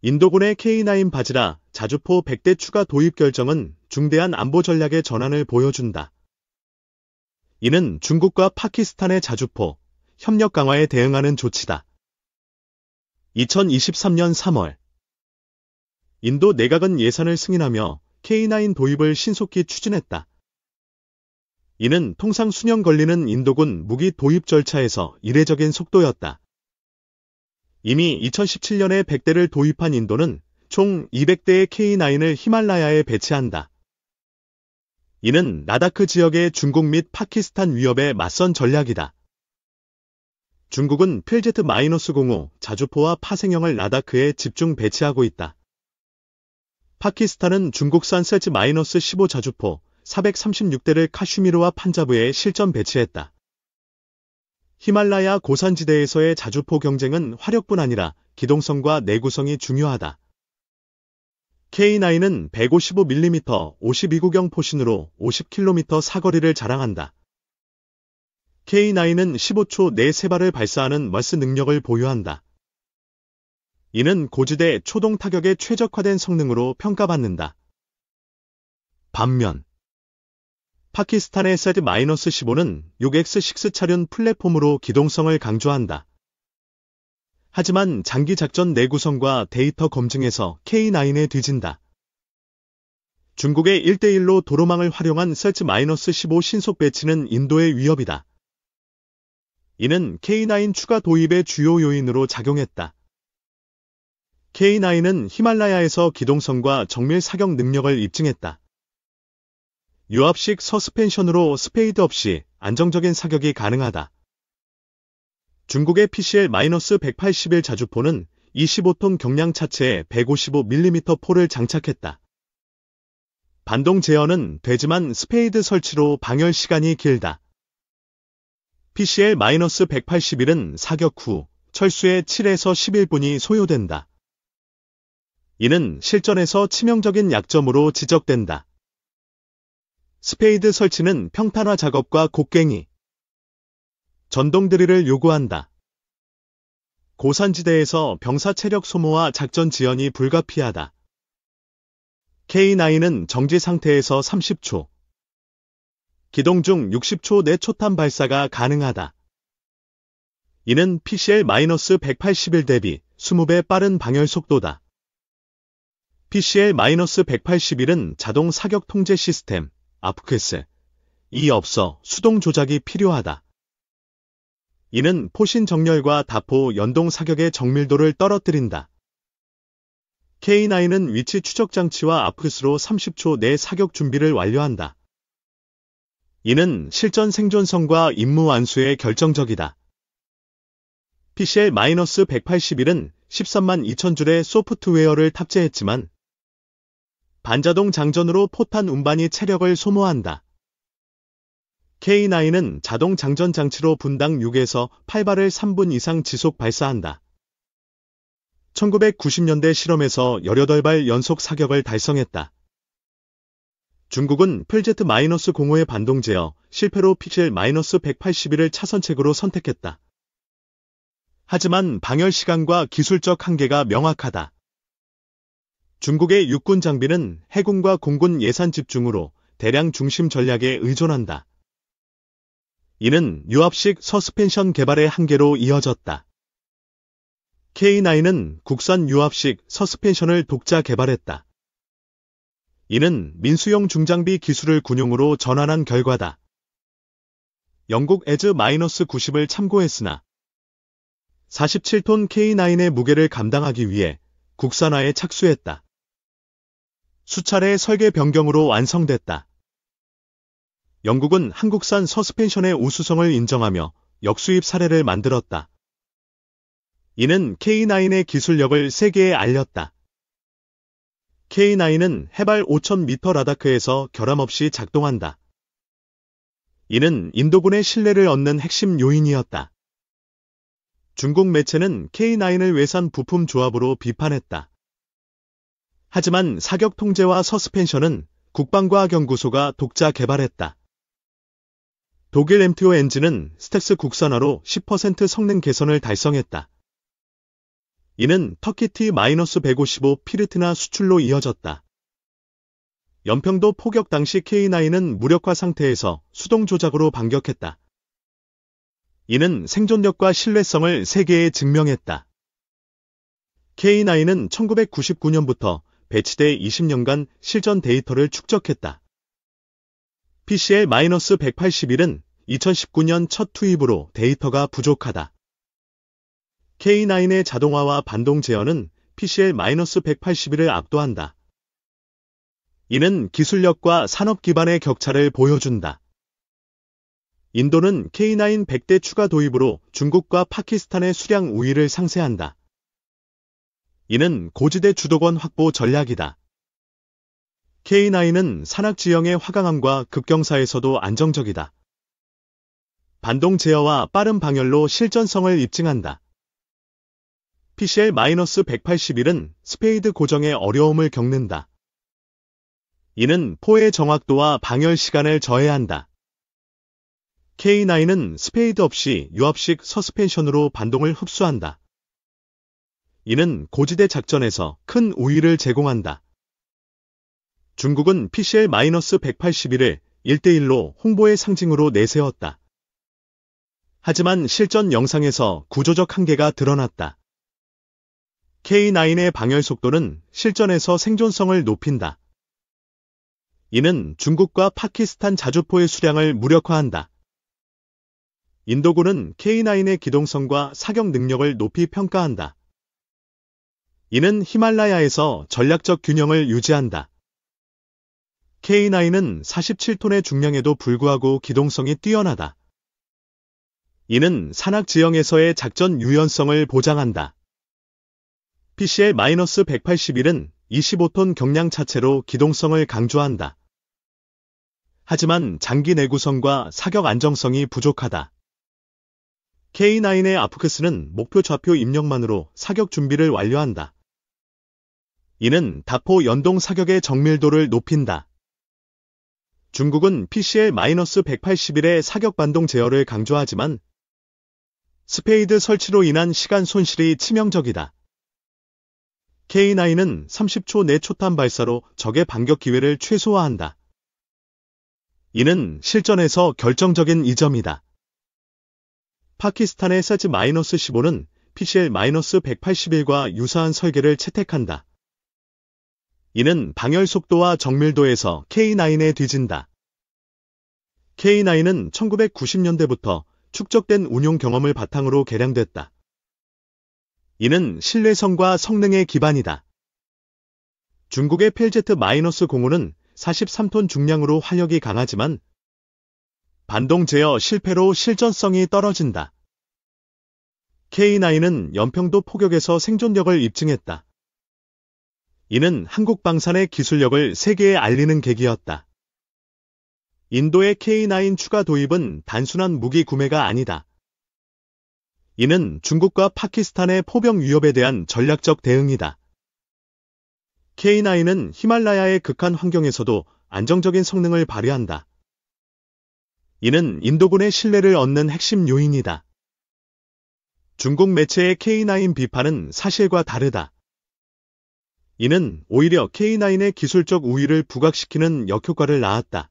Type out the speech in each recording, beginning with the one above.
인도군의 K9 바지라 자주포 100대 추가 도입 결정은 중대한 안보 전략의 전환을 보여준다. 이는 중국과 파키스탄의 자주포 협력 강화에 대응하는 조치다. 2023년 3월 인도 내각은 예산을 승인하며 K9 도입을 신속히 추진했다. 이는 통상 수년 걸리는 인도군 무기 도입 절차에서 이례적인 속도였다. 이미 2017년에 100대를 도입한 인도는 총 200대의 K9을 히말라야에 배치한다. 이는 라다크 지역의 중국 및 파키스탄 위협에 맞선 전략이다. 중국은 필Z-05 자주포와 파생형을 라다크에 집중 배치하고 있다. 파키스탄은 중국산 세즈-15 자주포 436대를 카슈미르와 판자브에 실전 배치했다. 히말라야 고산지대에서의 자주포 경쟁은 화력뿐 아니라 기동성과 내구성이 중요하다. K9은 155mm 52구경 포신으로 50km 사거리를 자랑한다. K9은 15초 내 3발을 발사하는 멀스 능력을 보유한다. 이는 고지대 초동 타격에 최적화된 성능으로 평가받는다. 반면 파키스탄의 세즈-15는 6X6 차륜 플랫폼으로 기동성을 강조한다. 하지만 장기 작전 내구성과 데이터 검증에서 K9에 뒤진다. 중국의 1대1로 도로망을 활용한 세즈-15 신속 배치는 인도의 위협이다. 이는 K9 추가 도입의 주요 요인으로 작용했다. K9은 히말라야에서 기동성과 정밀 사격 능력을 입증했다. 유압식 서스펜션으로 스페이드 없이 안정적인 사격이 가능하다. 중국의 PCL-181 자주포는 25톤 경량 차체에 155mm 포를 장착했다. 반동 제어는 되지만 스페이드 설치로 방열 시간이 길다. PCL-181은 사격 후 철수에 7에서 11분이 소요된다. 이는 실전에서 치명적인 약점으로 지적된다. 스페이드 설치는 평탄화 작업과 곡괭이, 전동 드릴을 요구한다. 고산지대에서 병사 체력 소모와 작전 지연이 불가피하다. K9은 정지 상태에서 30초, 기동 중 60초 내 초탄 발사가 가능하다. 이는 PCL-181 대비 20배 빠른 방열 속도다. PCL-181은 자동 사격 통제 시스템, AFCS이 없어 수동 조작이 필요하다. 이는 포신 정렬과 다포 연동 사격의 정밀도를 떨어뜨린다. K9은 위치 추적 장치와 AFCS로 30초 내 사격 준비를 완료한다. 이는 실전 생존성과 임무 완수에 결정적이다. PCL-181은 13만 2천 줄의 소프트웨어를 탑재했지만 반자동 장전으로 포탄 운반이 체력을 소모한다. K9은 자동 장전 장치로 분당 6에서 8발을 3분 이상 지속 발사한다. 1990년대 실험에서 18발 연속 사격을 달성했다. 중국은 필Z-05의 반동 제어 실패로 PCL-181을 차선책으로 선택했다. 하지만 방열 시간과 기술적 한계가 명확하다. 중국의 육군 장비는 해군과 공군 예산 집중으로 대량 중심 전략에 의존한다. 이는 유압식 서스펜션 개발의 한계로 이어졌다. K9은 국산 유압식 서스펜션을 독자 개발했다. 이는 민수용 중장비 기술을 군용으로 전환한 결과다. 영국 에즈-90을 참고했으나 47톤 K9의 무게를 감당하기 위해 국산화에 착수했다. 수차례 설계 변경으로 완성됐다. 영국은 한국산 서스펜션의 우수성을 인정하며 역수입 사례를 만들었다. 이는 K9의 기술력을 세계에 알렸다. K9은 해발 5,000m 라다크에서 결함 없이 작동한다. 이는 인도군의 신뢰를 얻는 핵심 요인이었다. 중국 매체는 K9을 외산 부품 조합으로 비판했다. 하지만 사격 통제와 서스펜션은 국방과학연구소가 독자 개발했다. 독일 MTO 엔진은 스택스 국산화로 10% 성능 개선을 달성했다. 이는 터키 T-155 피르티나 수출로 이어졌다. 연평도 포격 당시 K9은 무력화 상태에서 수동 조작으로 반격했다. 이는 생존력과 신뢰성을 세계에 증명했다. K9은 1999년부터 배치돼 20년간 실전 데이터를 축적했다. PCL-181은 2019년 첫 투입으로 데이터가 부족하다. K9의 자동화와 반동 제어는 PCL-181을 압도한다. 이는 기술력과 산업 기반의 격차를 보여준다. 인도는 K9 100대 추가 도입으로 중국과 파키스탄의 수량 우위를 상쇄한다. 이는 고지대 주도권 확보 전략이다. K9은 산악 지형의 화강암과 급경사에서도 안정적이다. 반동 제어와 빠른 방열로 실전성을 입증한다. PCL-181은 스페이드 고정에 어려움을 겪는다. 이는 포의 정확도와 방열 시간을 저해한다. K9은 스페이드 없이 유압식 서스펜션으로 반동을 흡수한다. 이는 고지대 작전에서 큰 우위를 제공한다. 중국은 PCL-181을 1대1로 홍보의 상징으로 내세웠다. 하지만 실전 영상에서 구조적 한계가 드러났다. K9의 방열 속도는 실전에서 생존성을 높인다. 이는 중국과 파키스탄 자주포의 수량을 무력화한다. 인도군은 K9의 기동성과 사격 능력을 높이 평가한다. 이는 히말라야에서 전략적 균형을 유지한다. K9은 47톤의 중량에도 불구하고 기동성이 뛰어나다. 이는 산악 지형에서의 작전 유연성을 보장한다. PCL-181은 25톤 경량 차체로 기동성을 강조한다. 하지만 장기 내구성과 사격 안정성이 부족하다. K9의 아프크스는 목표 좌표 입력만으로 사격 준비를 완료한다. 이는 다포 연동 사격의 정밀도를 높인다. 중국은 PCL-181의 사격 반동 제어를 강조하지만 스페이드 설치로 인한 시간 손실이 치명적이다. K9은 30초 내 초탄 발사로 적의 반격 기회를 최소화한다. 이는 실전에서 결정적인 이점이다. 파키스탄의 세즈-15는 PCL-181과 유사한 설계를 채택한다. 이는 방열 속도와 정밀도에서 K9에 뒤진다. K9은 1990년대부터 축적된 운용 경험을 바탕으로 개량됐다. 이는 신뢰성과 성능의 기반이다. 중국의 펠제트-05는 43톤 중량으로 화력이 강하지만 반동 제어 실패로 실전성이 떨어진다. K9은 연평도 포격에서 생존력을 입증했다. 이는 한국 방산의 기술력을 세계에 알리는 계기였다. 인도의 K9 추가 도입은 단순한 무기 구매가 아니다. 이는 중국과 파키스탄의 포병 위협에 대한 전략적 대응이다. K9은 히말라야의 극한 환경에서도 안정적인 성능을 발휘한다. 이는 인도군의 신뢰를 얻는 핵심 요인이다. 중국 매체의 K9 비판은 사실과 다르다. 이는 오히려 K9의 기술적 우위를 부각시키는 역효과를 낳았다.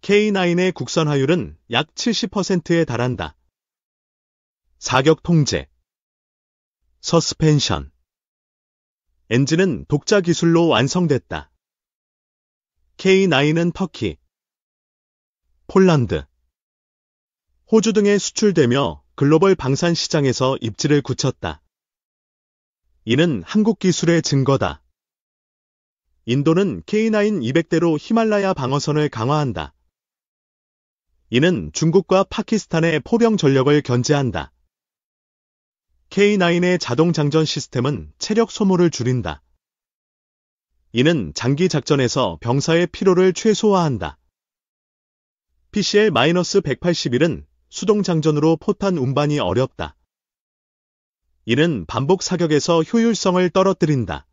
K9의 국산화율은 약 70%에 달한다. 사격 통제, 서스펜션, 엔진은 독자 기술로 완성됐다. K9은 터키, 폴란드, 호주 등에 수출되며 글로벌 방산 시장에서 입지를 굳혔다. 이는 한국 기술의 증거다. 인도는 K9 200대로 히말라야 방어선을 강화한다. 이는 중국과 파키스탄의 포병 전력을 견제한다. K9의 자동 장전 시스템은 체력 소모를 줄인다. 이는 장기 작전에서 병사의 피로를 최소화한다. PCL-181은 수동 장전으로 포탄 운반이 어렵다. 이는 반복 사격에서 효율성을 떨어뜨린다.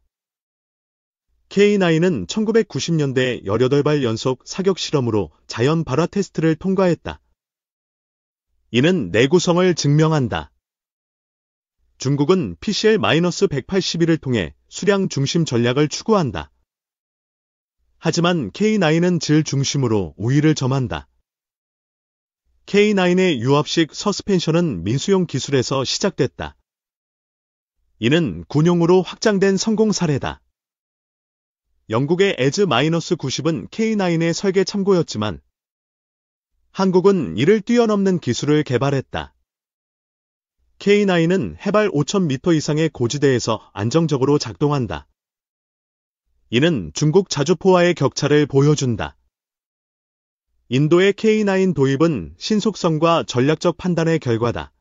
K9은 1990년대 18발 연속 사격 실험으로 자연 발화 테스트를 통과했다. 이는 내구성을 증명한다. 중국은 PCL-181을 통해 수량 중심 전략을 추구한다. 하지만 K9은 질 중심으로 우위를 점한다. K9의 유압식 서스펜션은 민수용 기술에서 시작됐다. 이는 군용으로 확장된 성공 사례다. 영국의 에즈-90은 K9의 설계 참고였지만 한국은 이를 뛰어넘는 기술을 개발했다. K9은 해발 5,000m 이상의 고지대에서 안정적으로 작동한다. 이는 중국 자주포와의 격차를 보여준다. 인도의 K9 도입은 신속성과 전략적 판단의 결과다.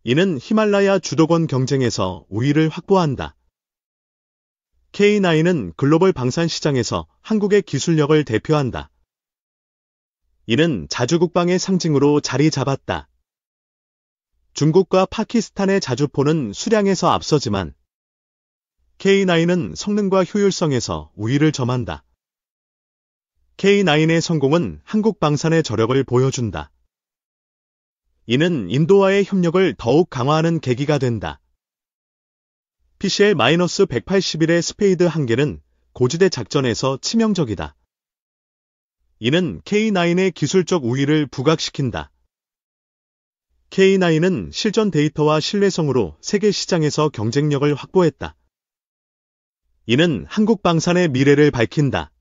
이는 히말라야 주도권 경쟁에서 우위를 확보한다. K9은 글로벌 방산 시장에서 한국의 기술력을 대표한다. 이는 자주국방의 상징으로 자리 잡았다. 중국과 파키스탄의 자주포는 수량에서 앞서지만 K9은 성능과 효율성에서 우위를 점한다. K9의 성공은 한국 방산의 저력을 보여준다. 이는 인도와의 협력을 더욱 강화하는 계기가 된다. PCL-181의 스페이드 한계는 고지대 작전에서 치명적이다. 이는 K9의 기술적 우위를 부각시킨다. K9은 실전 데이터와 신뢰성으로 세계 시장에서 경쟁력을 확보했다. 이는 한국 방산의 미래를 밝힌다.